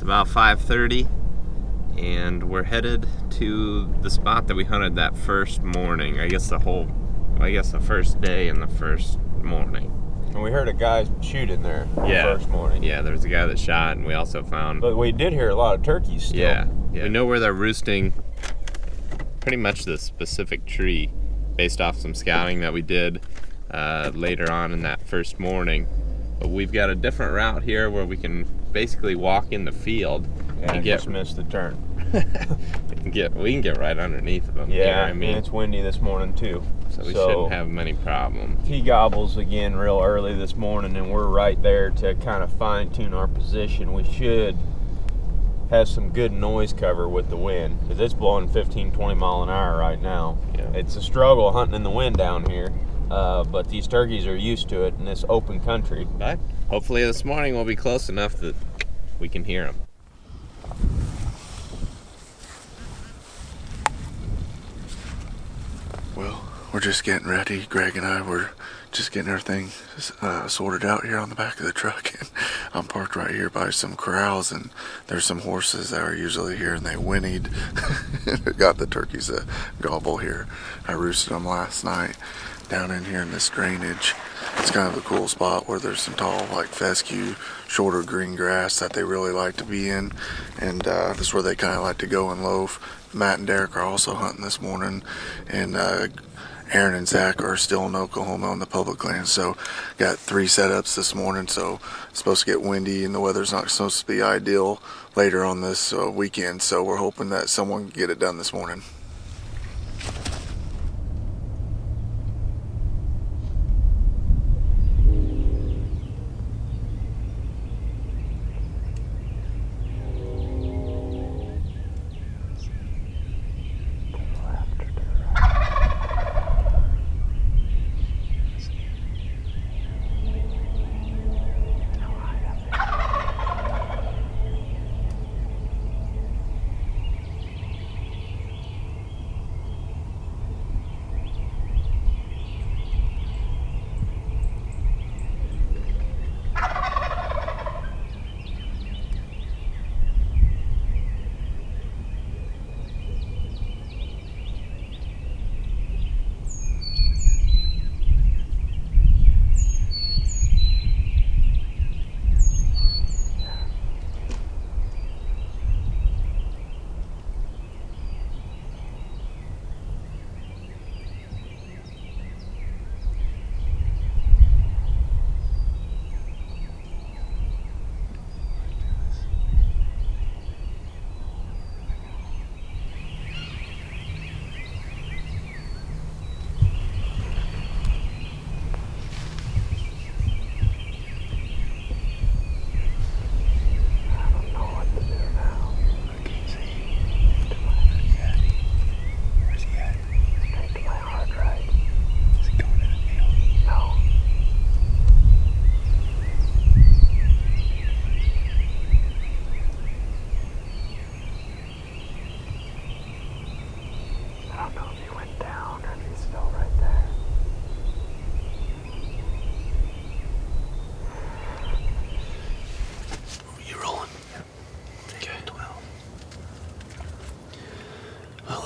about 5:30, and we're headed to the spot that we hunted that first morning. I guess the first day and the first morning. And we heard a guy shooting there the first morning. Yeah, there was a guy that shot, and we also found... But we did hear a lot of turkeys still. Yeah. We know where they're roosting, pretty much the specific tree, based off some scouting that we did later on in that first morning. But we've got a different route here where we can basically walk in the field and just miss the turn. we can get right underneath them. Yeah, I mean, and it's windy this morning too. So we shouldn't have many problems. He gobbles again real early this morning, and we're right there to kind of fine-tune our position. We should have some good noise cover with the wind, because it's blowing 15-20 mile an hour right now. Yeah. It's a struggle hunting in the wind down here, but these turkeys are used to it in this open country. But hopefully this morning we'll be close enough that we can hear them. Well, we're just getting ready. Greg and I were just getting everything sorted out here on the back of the truck. And I'm parked right here by some corrals, and there's some horses that are usually here, and they whinnied. Got the turkeys to gobble here. I roosted them last night down in here in this drainage. It's kind of a cool spot where there's some tall, like fescue, shorter green grass that they really like to be in, and this is where they kind of like to go and loaf. Matt and Derek are also hunting this morning, and Aaron and Zach are still in Oklahoma on the public land. So got 3 setups this morning, so it's supposed to get windy and the weather's not supposed to be ideal later on this weekend, so we're hoping that someone can get it done this morning.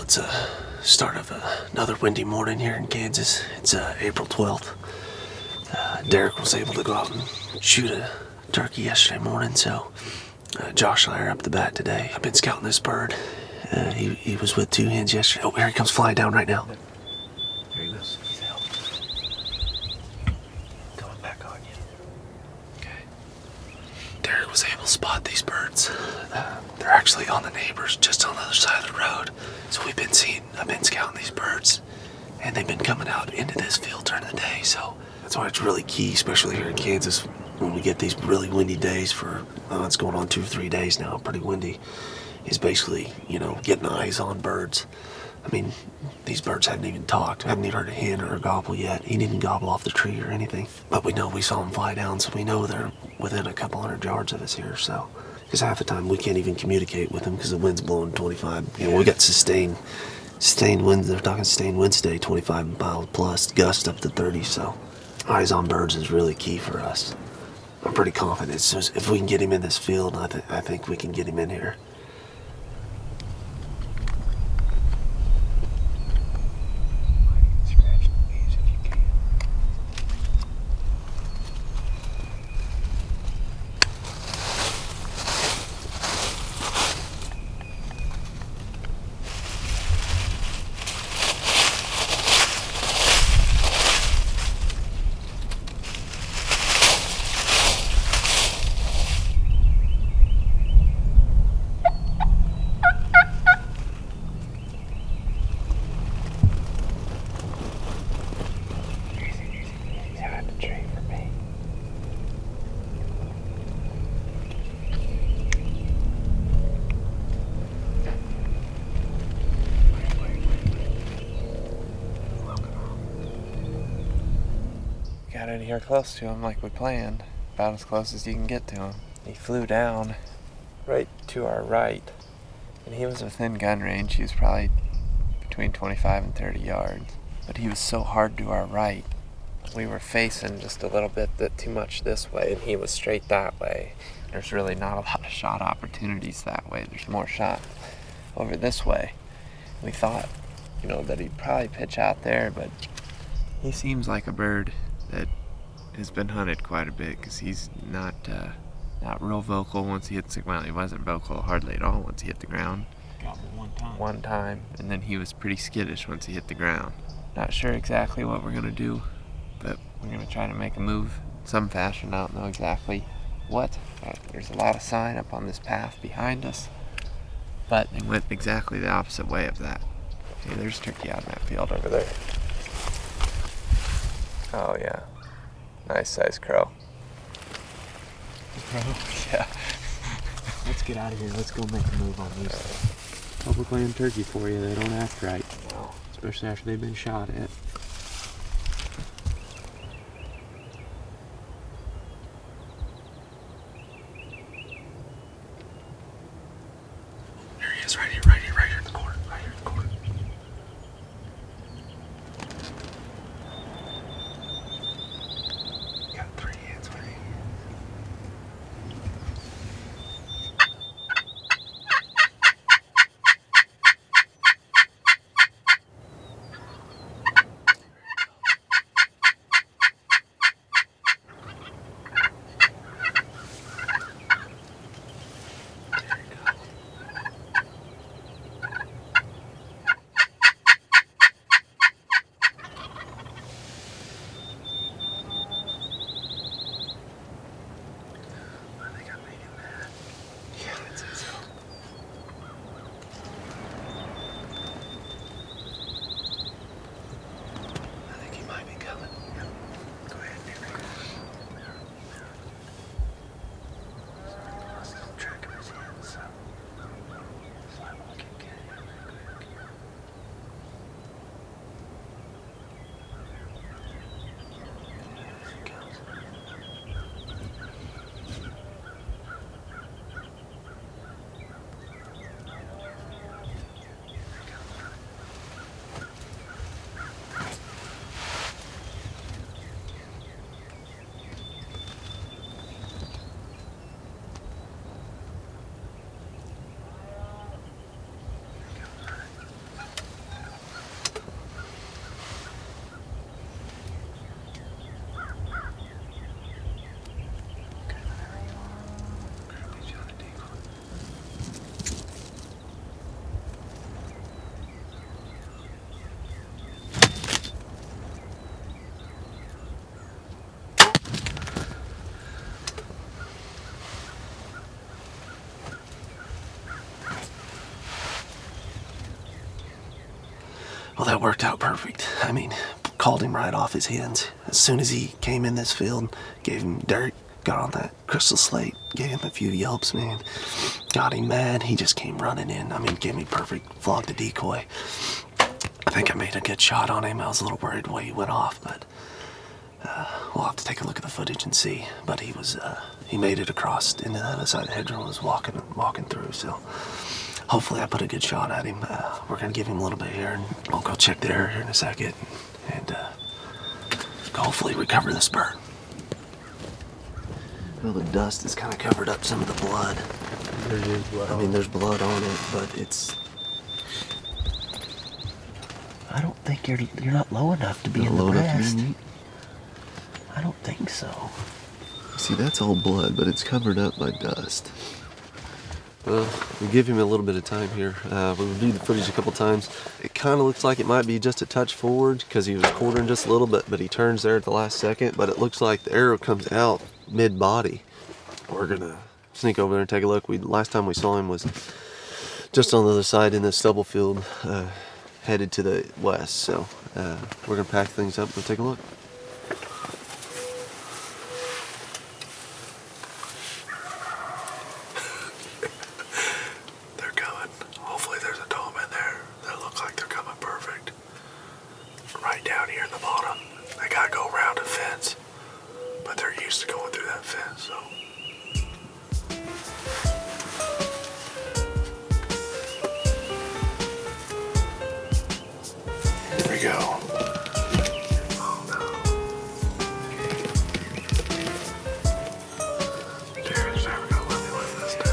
It's a start of another windy morning here in Kansas. It's April 12th. Derek was able to go out and shoot a turkey yesterday morning, so Josh and I are up the bat today. I've been scouting this bird. He was with 2 hens yesterday. Oh, here he comes flying down right now. There he goes. He's out. Coming back on you. Okay. Derek was able to spot these birds. They're actually on the neighbors, just on the other side of the road. So I've been scouting these birds, and they've been coming out into this field during the day. So that's why it's really key, especially here in Kansas, when we get these really windy days for, it's going on 2 or 3 days now, pretty windy, is basically, getting eyes on birds. I mean, these birds haven't even talked. I haven't even heard a hen or a gobble yet. He didn't gobble off the tree or anything. But we saw them fly down, so we know they're within a couple hundred yards of us here, so. Because half the time we can't even communicate with them because the wind's blowing 25. We got sustained winds. They're talking sustained winds today, 25 miles plus, gust up to 30. So eyes on birds is really key for us. I'm pretty confident. So if we can get him in this field, I think we can get him in here. Got in here close to him like we planned, about as close as you can get to him. He flew down right to our right, and he was within gun range. He was probably between 25 and 30 yards, but he was so hard to our right. We were facing just a little bit too much this way, and he was straight that way. There's really not a lot of shot opportunities that way. There's more shot over this way. We thought, that he'd probably pitch out there, but he seems like a bird that has been hunted quite a bit, because he's not real vocal once he hits the ground. He wasn't vocal hardly at all once he hit the ground. Got me One time, and then he was pretty skittish once he hit the ground. Not sure exactly what we're gonna do, but we're gonna try to make a move in some fashion. I don't know exactly what. There's a lot of sign up on this path behind us, but they went exactly the opposite way of that. See, there's turkey out in that field over there. Oh yeah, nice size crow. Crow? Yeah. Let's get out of here. Let's go make a move on these. Public land turkey for you. They don't act right, especially after they've been shot at. There he is, right here in the corner, right here in the corner. Got 3 hits with him. Well, that worked out perfect. I mean, called him right off his hands. As soon as he came in this field, gave him dirt, got on that crystal slate, gave him a few yelps, man. Got him mad, he just came running in. I mean, gave me perfect, flogged the decoy. I think I made a good shot on him. I was a little worried the way he went off, but we'll have to take a look at the footage and see. But he made it across into the other side of the hedgerow and was walking through, so hopefully I put a good shot at him. We're gonna give him a little bit here, and I'll go check the area here in a second, and hopefully recover this bird. Well, the dust has kind of covered up some of the blood. There is blood. I mean, there's blood on it, but it's... I don't think you're not low enough to be in the breast. I don't think so. See, that's all blood, but it's covered up by dust. Well, we give him a little bit of time here. We reviewed the footage a couple times. It kind of looks like it might be just a touch forward because he was quartering just a little bit, but he turns there at the last second. But it looks like the arrow comes out mid-body. We're gonna sneak over there and take a look. Last time we saw him was just on the other side in the stubble field, headed to the west. So we're gonna pack things up and take a look. Right down here in the bottom. They gotta go around a fence, but they're used to going through that fence, so. Here we go. Oh no. Darren's never gonna let me live this down.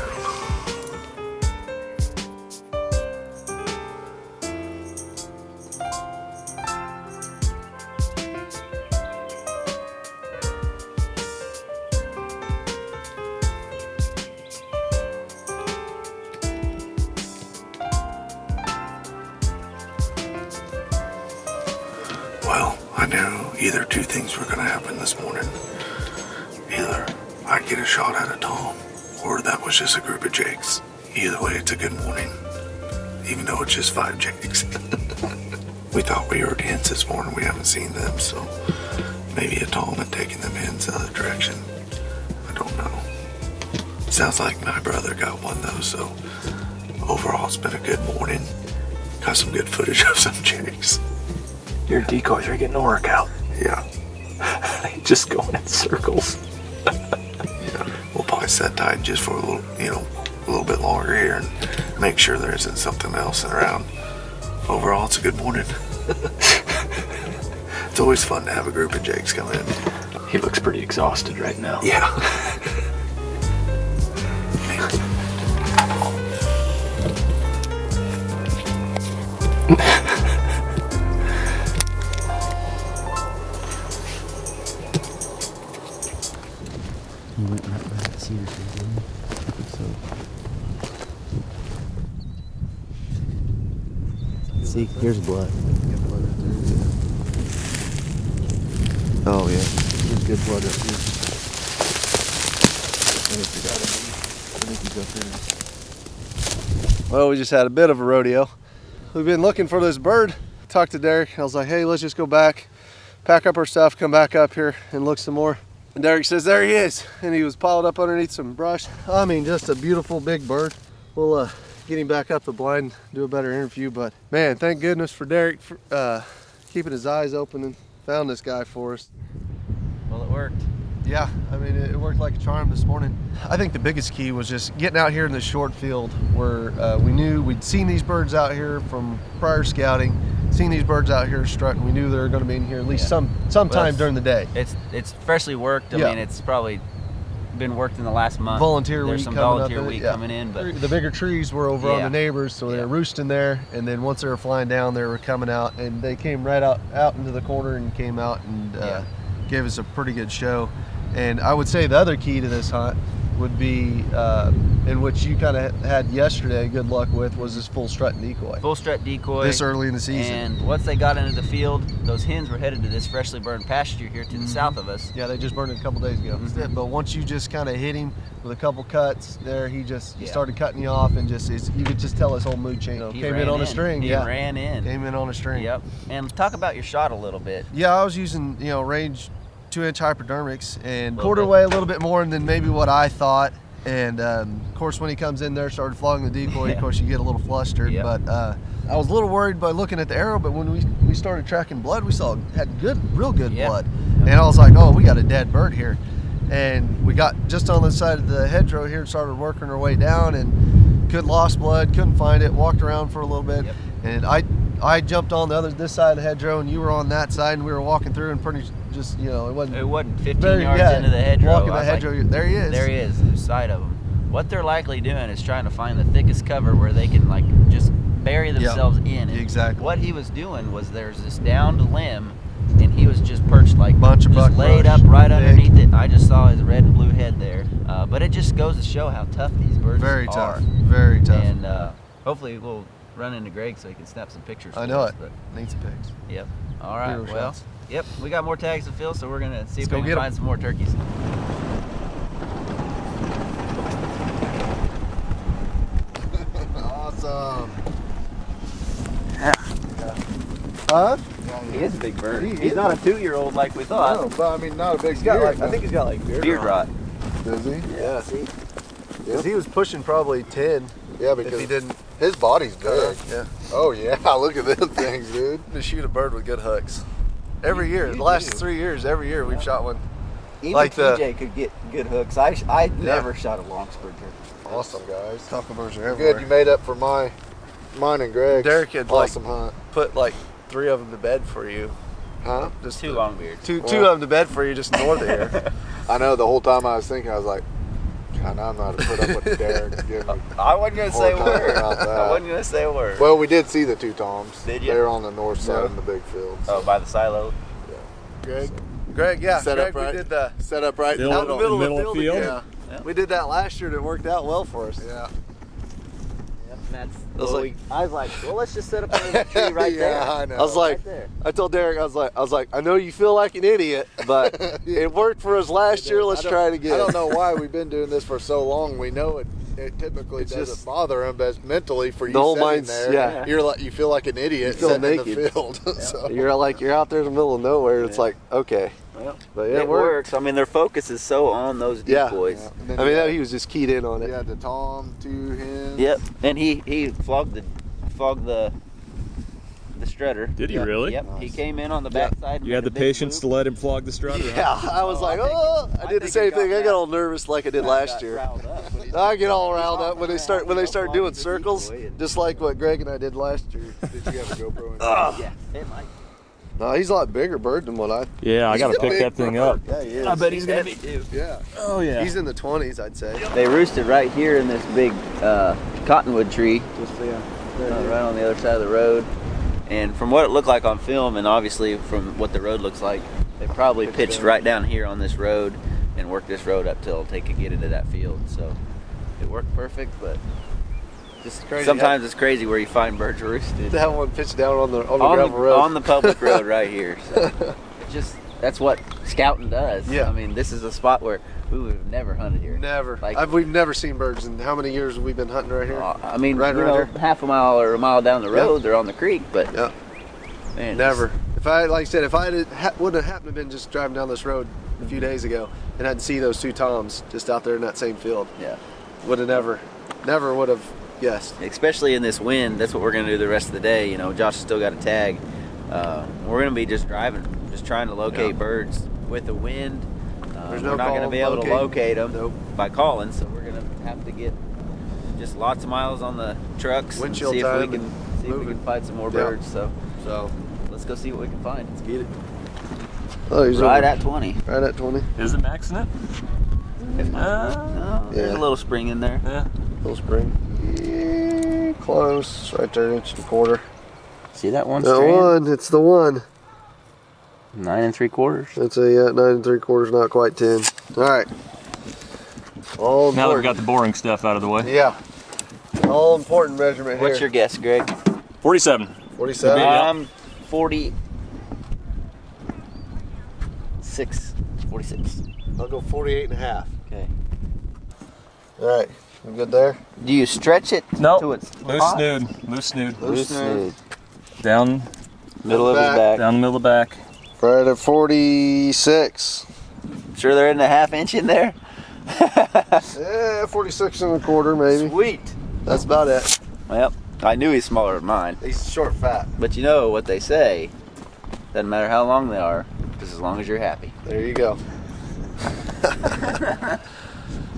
Well, I knew either two things were going to happen this morning. Either I'd get a shot at a Tom, or that was just a group of jakes. Either way, it's a good morning, even though it's just 5 jakes. We thought we heard hens this morning. We haven't seen them, so maybe a Tom had taken them hens the other direction. I don't know. Sounds like my brother got one though, so overall it's been a good morning. Got some good footage of some jakes. Your decoys are getting to work out. Yeah. Just going in circles. Yeah. We'll probably set tight just for a little bit longer here and make sure there isn't something else around. Overall, it's a good morning. It's always fun to have a group of jakes come in. He looks pretty exhausted right now. Yeah. He went right by that cedar tree, didn't he? I think so. See, here's blood. Got blood right there. Oh, yeah. There's good blood up here. I think he's up there. Well, we just had a bit of a rodeo. We've been looking for this bird. Talked to Derek. I was like, hey, let's just go back, pack up our stuff, come back up here and look some more. And Derek says, there he is. And he was piled up underneath some brush. I mean, just a beautiful big bird. We'll get him back up the blind, do a better interview. But man, thank goodness for Derek for keeping his eyes open and found this guy for us. Well, it worked. Yeah, I mean, it worked like a charm this morning. I think the biggest key was just getting out here in the short field where we knew we'd seen these birds out here from prior scouting, seen these birds out here strutting. We knew they were going to be in here at least sometime during the day. It's freshly worked. I mean, it's probably been worked in the last month. Volunteer There's week some coming volunteer up. week coming in, but the bigger trees were over on the neighbors, so they were roosting there. And then once they were flying down, they were coming out, and they came right out into the corner and came out and gave us a pretty good show. And I would say the other key to this hunt would be, in which you kind of had yesterday good luck with, was this full strut decoy. Full strut decoy. This early in the season. And once they got into the field, those hens were headed to this freshly burned pasture here to the south of us. Yeah, they just burned it a couple days ago. But once you just kind of hit him with a couple cuts there, he started cutting you off, and you could just tell his whole mood changed. He Came ran in on a string. He ran in. Came in on a string. Yep. And talk about your shot a little bit. Yeah, I was using range 2-inch hypodermics and quarter away a little bit more than maybe what I thought. And of course, when he comes in there, started flogging the decoy. Of course, you get a little flustered. Yep. But I was a little worried by looking at the arrow. But when we started tracking blood, we saw it had real good blood. And I was like, oh, we got a dead bird here. And we got just on the side of the hedgerow here and started working our way down, and lost blood, couldn't find it. Walked around for a little bit, and I I jumped on this side of the hedgerow, and you were on that side, and we were walking through, and pretty just, it wasn't. It wasn't 15 yards into the hedgerow. Walking the hedgerow, there he is. There he is, the side of him. What they're likely doing is trying to find the thickest cover where they can like just bury themselves in. And exactly. What he was doing was there's this downed limb, and he was just perched like bunch of just laid buckbrush, up right big. underneath it. I just saw his red and blue head there, but it just goes to show how tough these birds Very are. tough. Very tough. And hopefully we'll run into Greg so he can snap some pictures. I for know us, it. But Need some pics. yep. All right. Hero Well. shots. Yep. We got more tags to fill, so we're gonna see if go we can get 'em. find some more turkeys. Awesome. Huh? He is a big bird. He's not a 2-year-old like we thought. No, but I mean, not a big He's got beard. like, I think he's got like beard rot. Does he? Yeah. See? Because he was pushing probably 10. Yeah, If because he didn't. his body's big. Yeah. Oh yeah, look at them things, dude. To shoot a bird with good hooks. Every year, the last 3 years, every year we've shot one. Even Like the- TJ could get good hooks. I never shot a long spur turkey. Awesome, guys. Taco birds are everywhere. Good, you made up for mine and Greg's. Derek had awesome hunt. put like 3 of them to bed for you. Huh? Just Two longbeards. Two of them to bed for you just north of here. I know. The whole time I was thinking, I was like, God, I'm not to put up with Derek. Give me. I wasn't gonna say a Hard time word. about that. I wasn't gonna say a word. Well, we did see the 2 toms. Did you? They were on the north side Yeah. in the big field. Oh, by the silo. Greg, yeah. Set Greg, up right. we did the Set up right in the out in the middle. middle of the field. Yeah. Yeah. We did that last year and it worked out well for us. Yeah. Yep, that's. I was like, well, let's just set up under the tree right yeah, there. I know. I was like, Right there. I told Derek, I was like, I know you feel like an idiot, but it worked for us last year. Let's try it again. I don't know why we've been doing this for so long. We know it typically It's doesn't just- bother him, but mentally for you The whole sitting mind's- there, yeah. you're like you feel like an idiot You feel sitting in naked. the field. So, You're out there in the middle of nowhere. It's like, okay. Well, But yeah, it works. I mean, their focus is so on those Yeah. decoys. yeah. And then I mean, you had- he was just keyed in on it. you had the tom, 2 hens. Yep, and he flogged the strutter. Did he really? Yep, he came in on the Yeah. backside. You had the patience to let him flog the strutter? huh? Yeah, I was like, oh, I did the same thing. I got all nervous like I did last year. I get all riled up when they start doing circles, just like what Greg and I did last year. Did you have a GoPro in Yeah, it might. No, he's a lot bigger bird than what I. Yeah, I got to He's a pick big that thing up. Yeah, he is. I bet he's going to be. too. Yeah. Oh, yeah. He's in the 20s, I'd say. They roosted right here in this big cottonwood tree, right on the other side of the road. And from what it looked like on film, and obviously from what the road looks like, they probably pitched right down here on this road and worked this road up till they could get into that field. So it worked perfect, but Just crazy. sometimes it's crazy where you find birds roosted to have one pitched down on the gravel road. on the public road right here. So it just that's what scouting does. Yeah. I mean, this is a spot where we would have never hunted here. Never. Like- We've never seen birds in how many years have we been hunting right here? I mean, Right you around know, here. half a mile or a mile down the road, they're on the creek, but Yeah. man, Never. If I, like I said, if I wouldn't have happened to been just driving down this road a few days ago and I'd see those 2 toms just out there in that same field, Yeah. would have never would have guessed. Especially in this wind, that's what we're gonna do the rest of the day. You know, Josh has still got a tag. We're gonna be just driving, just trying to locate birds with the wind. There's we're no not gonna call be able to locate them Nope. by calling, so we're gonna have to get just lots of miles on the trucks and Windshield see if we time can and see if we moving. can find some more Yeah. birds. So So, let's go see what we can find. Let's get it. oh, he's Right over. at 20. Right at 20. Is it maxing it? Oh, there's Yeah. a little spring in there. Yeah. Little spring. Yeah, close. Right there, 1.25 inches. See that one That strand? one. It's the one. 9 3/4. That's a 9 3/4, not quite 10. All right. All Now that we've important. got the boring stuff out of the way. Yeah. All important measurement here. What's your guess, Greg? 47. 47? Yeah. 46. I'll go 48 and a half. Okay. All right. We good there? Do you stretch it No. to its Loose hot? snood. Loose snood. Loose snood. Down Middle of his Back. back. down the middle of the back. Right at 46. Sure there isn't a half inch in there? Yeah, 46 and a quarter maybe. Sweet. That's about it. Well, I knew he's smaller than mine. He's short fat. But you know what they say. Doesn't matter how long they are, just as long as you're happy. There you go.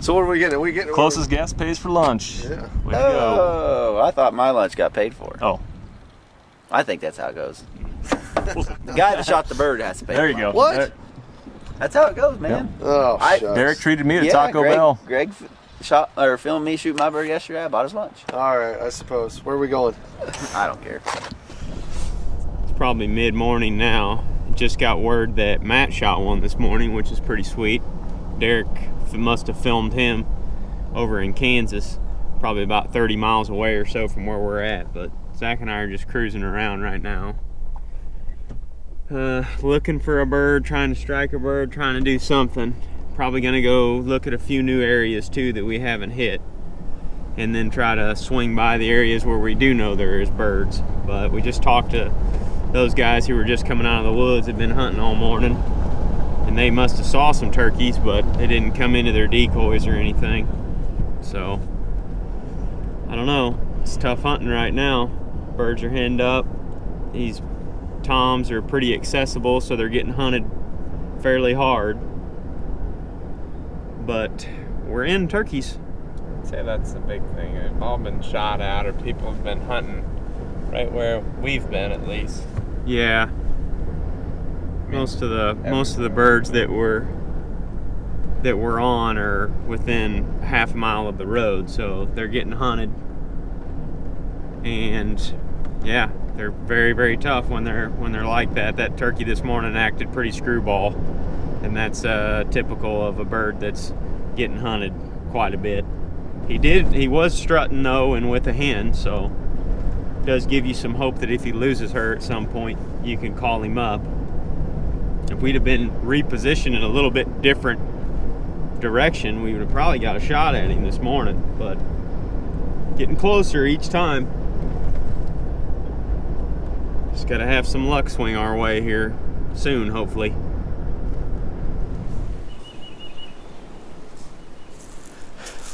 So what are we getting? Are we getting Closest gas pays for lunch. Yeah. Way to go. Oh, I thought my lunch got paid for. Oh. I think that's how it goes. The guy that shot the bird has to pay. There you the go. money. What? That's how it goes, man. Oh, shucks. Derek treated me to Yeah, Taco Bell. Greg shot or filmed me shoot my bird yesterday. I bought his lunch. All right, I suppose. Where are we going? I don't care. It's probably mid-morning now. Just got word that Matt shot one this morning, which is pretty sweet. Derek must have filmed him over in Kansas, probably about 30 miles away or so from where we're at. But Zach and I are just cruising around right now. Looking for a bird, trying to strike a bird, trying to do something. Probably gonna go look at a few new areas too that we haven't hit, and then try to swing by the areas where we do know there is birds. But we just talked to those guys who were just coming out of the woods, had been hunting all morning, and they must have saw some turkeys, but they didn't come into their decoys or anything. So I don't know, it's tough hunting right now. Birds are henned up. These toms are pretty accessible, so they're getting hunted fairly hard. But we're in turkeys. I'd say that's the big thing. They've all been shot at, or people have been hunting right where we've been, at least. Yeah. Most of the birds that we're on are within half a mile of the road, so they're getting hunted. And yeah, they're very, very tough when they're like that. That turkey this morning acted pretty screwball, and that's typical of a bird that's getting hunted quite a bit. He was strutting though, and with a hen, so it does give you some hope that if he loses her at some point, you can call him up. If we'd have been repositioned in a little bit different direction, we would have probably got a shot at him this morning, but getting closer each time. Just gotta have some luck swing our way here soon, hopefully.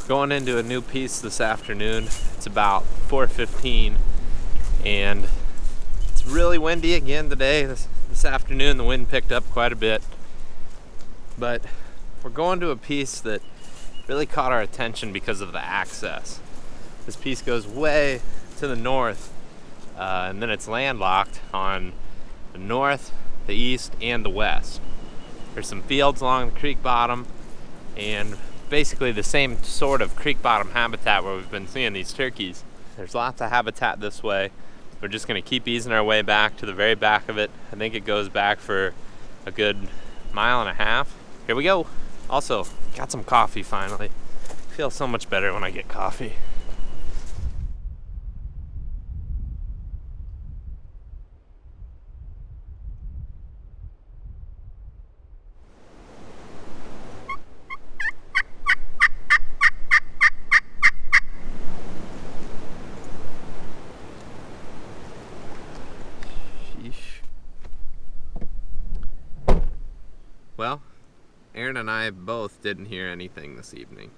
Going into a new piece this afternoon. It's about 4:15, and it's really windy again today. This afternoon the wind picked up quite a bit, but we're going to a piece that really caught our attention because of the access. This piece goes way to the north, and then it's landlocked on the north, the east, and the west. There's some fields along the creek bottom, and basically the same sort of creek bottom habitat where we've been seeing these turkeys. There's lots of habitat this way. We're just gonna keep easing our way back to the very back of it. I think it goes back for a good 1.5 miles. Here we go. Also, got some coffee finally. I feel so much better when I get coffee. Well, Aaron and I both didn't hear anything this evening.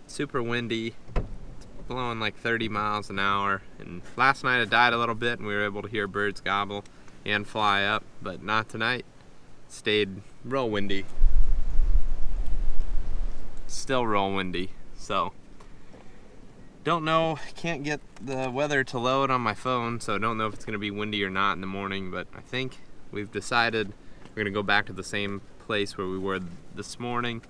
Super windy, it's blowing like 30 miles an hour, and last night it died a little bit and we were able to hear birds gobble and fly up, but not tonight. Stayed real windy. Still real windy, so don't know, can't get the weather to load on my phone, so don't know if it's gonna be windy or not in the morning, but I think we've decided we're gonna go back to the same place where we were this morning,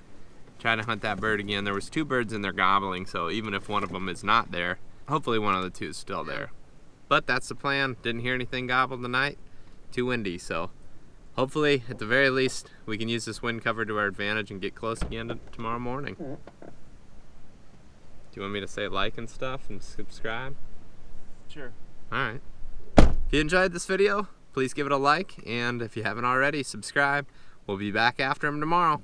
try to hunt that bird again. There was 2 birds in there gobbling, so even if one of them is not there, hopefully one of the 2 is still there. But that's the plan. Didn't hear anything gobble tonight. Too windy, so hopefully at the very least we can use this wind cover to our advantage and get close again tomorrow morning. Do you want me to say like and stuff and subscribe? Sure. Alright. If you enjoyed this video, please give it a like, and if you haven't already, subscribe. We'll be back after him tomorrow.